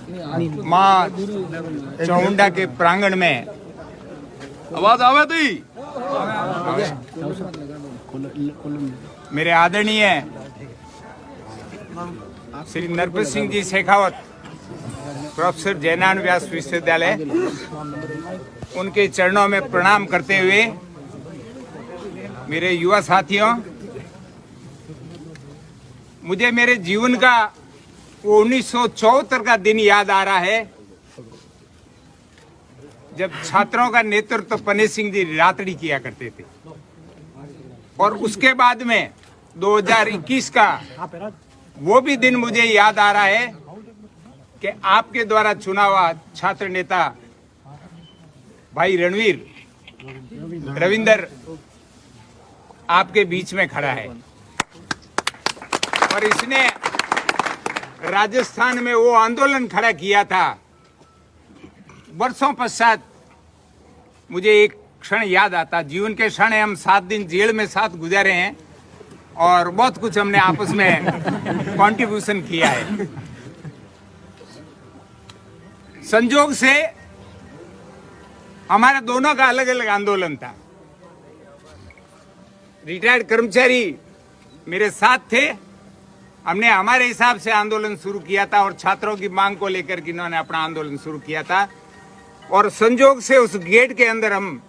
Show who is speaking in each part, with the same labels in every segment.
Speaker 1: माँ चामुंडा के प्रांगण में
Speaker 2: आवाज आवे थी
Speaker 1: मेरे आदरणीय श्री नरपत सिंह जी शेखावत प्रोफेसर जयनारायण व्यास विश्वविद्यालय उनके चरणों में प्रणाम करते हुए मेरे युवा साथियों, मुझे मेरे जीवन का वो 1974 का दिन याद आ रहा है जब छात्रों का नेतृत्व पन्ने सिंह जी रातड़ी किया करते थे। और उसके बाद में 2021 का वो भी दिन मुझे याद आ रहा है कि आपके द्वारा चुना हुआ छात्र नेता भाई रविंदर आपके बीच में खड़ा है और इसने राजस्थान में वो आंदोलन खड़ा किया था। वर्षों पश्चात मुझे एक क्षण याद आता, जीवन के क्षण है, हम 7 दिन जेल में साथ गुजारे हैं और बहुत कुछ हमने आपस में कंट्रीब्यूशन किया है। संजोग से हमारे दोनों का अलग अलग आंदोलन था। रिटायर्ड कर्मचारी मेरे साथ थे, हमने हमारे हिसाब से आंदोलन शुरू किया था और छात्रों की मांग को लेकर के इन्होंने अपना आंदोलन शुरू किया था। और संजोग से उस गेट के अंदर हम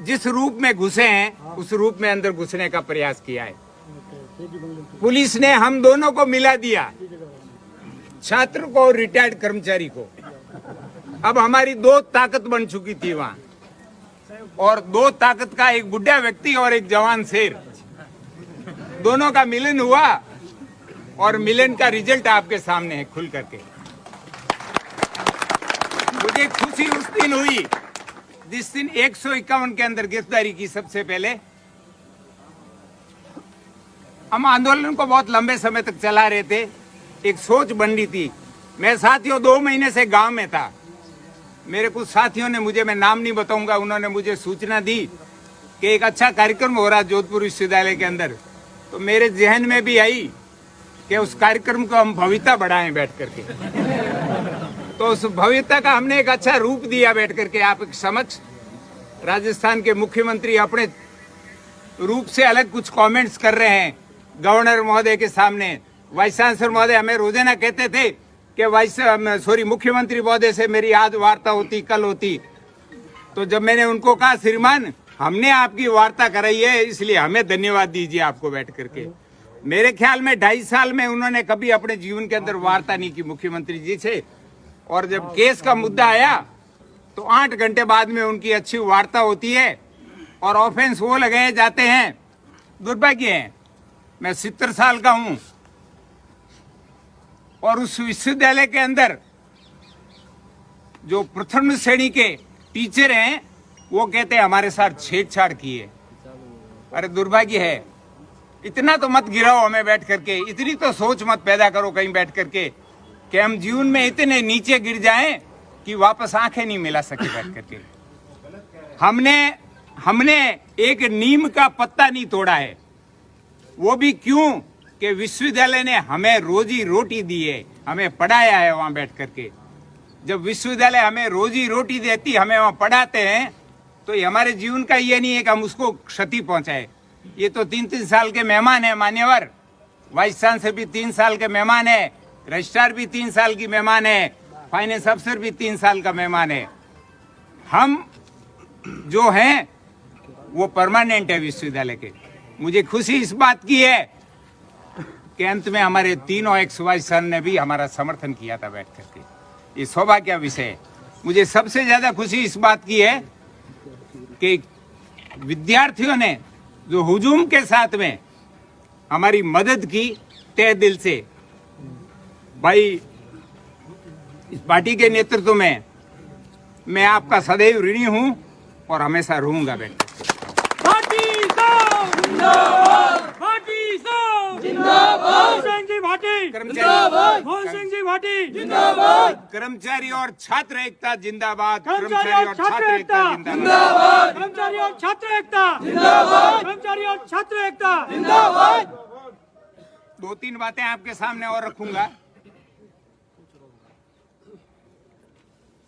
Speaker 1: जिस रूप में घुसे हैं उस रूप में अंदर घुसने का प्रयास किया है। पुलिस ने हम दोनों को मिला दिया, छात्र को और रिटायर्ड कर्मचारी को। अब हमारी 2 ताकत बन चुकी थी वहां, और 2 ताकत का एक बुढ़ा व्यक्ति और एक जवान शेर, दोनों का मिलन हुआ और मिलन का रिजल्ट आपके सामने है खुल करके। मुझे खुशी उस दिन हुई जिस दिन 151 के अंदर गिरफ्तारी की। सबसे पहले हम आंदोलन को बहुत लंबे समय तक चला रहे थे, एक सोच बन रही थी। मैं साथियों 2 महीने से गांव में था। मेरे कुछ साथियों ने मुझे, मैं नाम नहीं बताऊंगा, उन्होंने मुझे सूचना दी कि एक अच्छा कार्यक्रम हो रहा है जोधपुर विश्वविद्यालय के अंदर। तो मेरे जहन में भी आई कि उस कार्यक्रम को हम भव्यता बढ़ाएं बैठ करके। तो उस भव्यता का हमने एक अच्छा रूप दिया बैठ करके आप समझ। राजस्थान के मुख्यमंत्री अपने रूप से अलग कुछ कमेंट्स कर रहे हैं गवर्नर महोदय के सामने। वाइस चांसलर महोदय हमें रोजाना कहते थे कि मुख्यमंत्री महोदय से मेरी आज वार्ता होती, कल होती। तो जब मैंने उनको कहा श्रीमान हमने आपकी वार्ता कराई है इसलिए हमें धन्यवाद दीजिए आपको बैठ करके। मेरे ख्याल में 2.5 साल में उन्होंने कभी अपने जीवन के अंदर वार्ता नहीं की मुख्यमंत्री जी से। और जब केस का मुद्दा आया तो 8 घंटे बाद में उनकी अच्छी वार्ता होती है और ऑफेंस वो लगाए जाते हैं। दुर्भाग्य है, मैं 70 साल का हूं और उस विश्वविद्यालय के अंदर जो प्रथम श्रेणी के टीचर हैं वो कहते हैं हमारे साथ छेड़छाड़ की है। अरे दुर्भाग्य है, इतना तो मत गिराओ हमें बैठ करके, इतनी तो सोच मत पैदा करो कहीं बैठ करके कि हम जीवन में इतने नीचे गिर जाएं कि वापस आंखें नहीं मिला सके बैठ करके। हमने एक नीम का पत्ता नहीं तोड़ा है, वो भी क्यों कि विश्वविद्यालय ने हमें रोजी रोटी दी है, हमें पढ़ाया है वहां बैठ करके। जब विश्वविद्यालय हमें रोजी रोटी देती, हमें वहां पढ़ाते हैं, तो ये हमारे जीवन का ये नहीं है कि हम उसको क्षति पहुंचाए। ये तो 3-3 साल के मेहमान है मान्यवर, वाइस चांसलर भी 3 साल के मेहमान है, रजिस्ट्रार भी 3 साल की मेहमान है, फाइनेंस अफसर भी 3 साल का मेहमान है। हम जो हैं वो परमानेंट है विश्वविद्यालय के। मुझे खुशी इस बात की है कि अंत में हमारे तीनों एक्स वाइस सर ने भी हमारा समर्थन किया था बैठ करके। ये सौभाग्य विषय है। मुझे सबसे ज्यादा खुशी इस बात की है कि विद्यार्थियों ने जो हुजूम के साथ में हमारी मदद की तहे दिल से। भाई इस पार्टी के नेतृत्व में मैं आपका सदैव ऋणी हूं और हमेशा रहूंगा बेटा। कर्मचारी और छात्र एकता जिंदाबाद। कर्मचारी और छात्र एकता जिंदाबाद।
Speaker 3: कर्मचारी और छात्र एकता जिंदाबाद। कर्मचारी और छात्र एकता जिंदाबाद।
Speaker 1: 2-3 बातें आपके सामने और रखूंगा।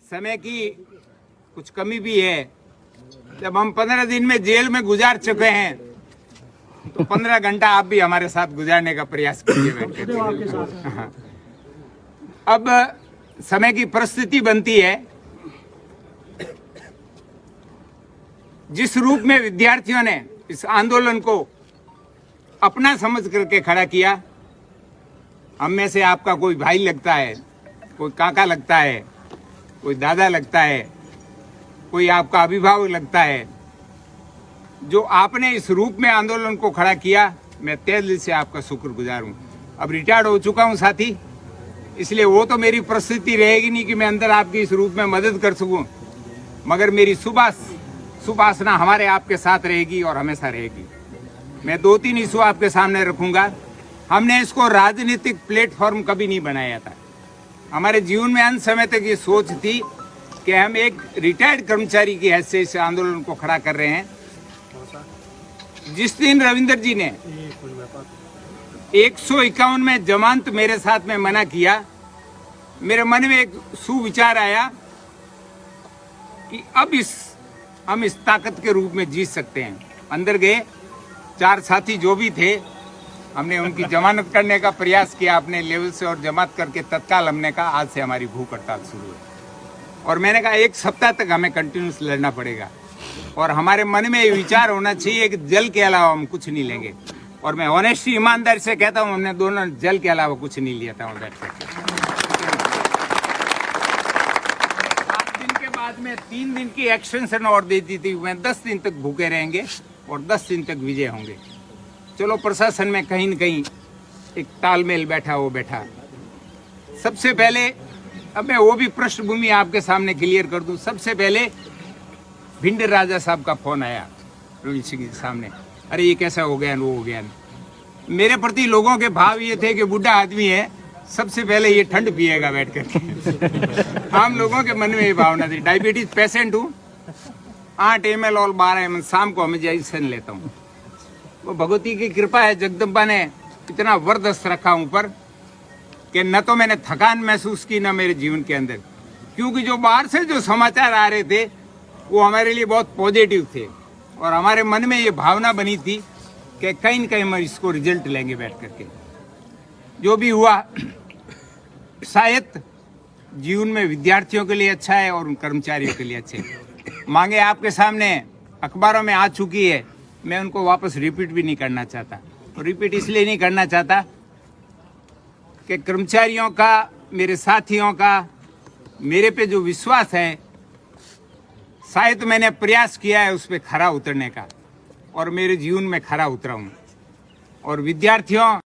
Speaker 1: समय की कुछ कमी भी है। जब हम 15 दिन में जेल में गुजार चुके हैं तो 15 घंटा आप भी हमारे साथ गुजारने का प्रयास कीजिए बैठ
Speaker 3: सदैव आपके साथ हैं।
Speaker 1: अब समय की परिस्थिति बनती है, जिस रूप में विद्यार्थियों ने इस आंदोलन को अपना समझ करके खड़ा किया, हम में से आपका कोई भाई लगता है, कोई काका लगता है, कोई दादा लगता है, कोई आपका अभिभावक लगता है, जो आपने इस रूप में आंदोलन को खड़ा किया, मैं तहे दिल से आपका शुक्रगुजार हूँ। अब रिटायर्ड हो चुका हूँ साथी, इसलिए वो तो मेरी परिस्थिति रहेगी नहीं कि मैं अंदर आपकी इस रूप में मदद कर सकूं, मगर मेरी सुभाषना हमारे आपके साथ रहेगी और हमेशा रहेगी। मैं 2-3 इशू आपके सामने रखूंगा। हमने इसको राजनीतिक प्लेटफॉर्म कभी नहीं बनाया था। हमारे जीवन में अंत समय तक ये सोच थी कि हम एक रिटायर्ड कर्मचारी की हैसियत से इस आंदोलन को खड़ा कर रहे हैं। जिस दिन रविंदर जी ने 151 में जमानत मेरे साथ में मना किया, मेरे मन में एक सुविचार आया कि अब हम इस ताकत के रूप में जीत सकते हैं। अंदर गए, 4 साथी जो भी थे, हमने उनकी जमानत करने का प्रयास किया अपने लेवल से, और जमात करके तत्काल हमने कहा आज से हमारी भूख हड़ताल शुरू है। और मैंने कहा 1 सप्ताह तक हमें कंटिन्यूस लड़ना पड़ेगा, और हमारे मन में ये विचार होना चाहिए कि जल के अलावा हम कुछ नहीं लेंगे। और मैं ऑनेस्टली ईमानदारी से कहता हूँ, हमने दोनों जल के अलावा कुछ नहीं लिया था वहाँ बैठ कर। 7 दिन के बाद में 3 दिन की एक्सटेंशन और दे दी थी, मैं 10 दिन तक भूखे रहेंगे और 10 दिन तक विजय होंगे। चलो, प्रशासन में कहीं न कहीं एक तालमेल बैठा। सबसे पहले अब मैं वो भी पृष्ठभूमि आपके सामने क्लियर कर दूं। सबसे पहले भिंडर राजा साहब का फोन आया रविंद्र सिंह के सामने, अरे ये कैसा हो गया, वो हो गया। मेरे प्रति लोगों के भाव ये थे कि बुढ़ा आदमी है, सबसे पहले ये ठंड पिएगा बैठ करके। आम लोगों के मन में ये भावना थी। डायबिटीज पेशेंट हूँ, 8 ml और 12 ml शाम को हमें इंजेक्शन लेता हूँ। वो भगवती की कृपा है, जगदम्बा ने इतना वरदस्त रखा ऊपर कि न तो मैंने थकान महसूस की न मेरे जीवन के अंदर, क्योंकि जो बाहर से जो समाचार आ रहे थे वो हमारे लिए बहुत पॉजिटिव थे, और हमारे मन में ये भावना बनी थी कि कहीं न कहीं हम इसको रिजल्ट लेंगे बैठ करके। जो भी हुआ शायद जीवन में विद्यार्थियों के लिए अच्छा है और उन कर्मचारियों के लिए अच्छे। मांगे आपके सामने अखबारों में आ चुकी है, मैं उनको वापस रिपीट भी नहीं करना चाहता। रिपीट इसलिए नहीं करना चाहता कि कर्मचारियों का, मेरे साथियों का मेरे पे जो विश्वास है, शायद मैंने प्रयास किया है उस पर खरा उतरने का, और मेरे जीवन में खरा उतरा हूँ। और विद्यार्थियों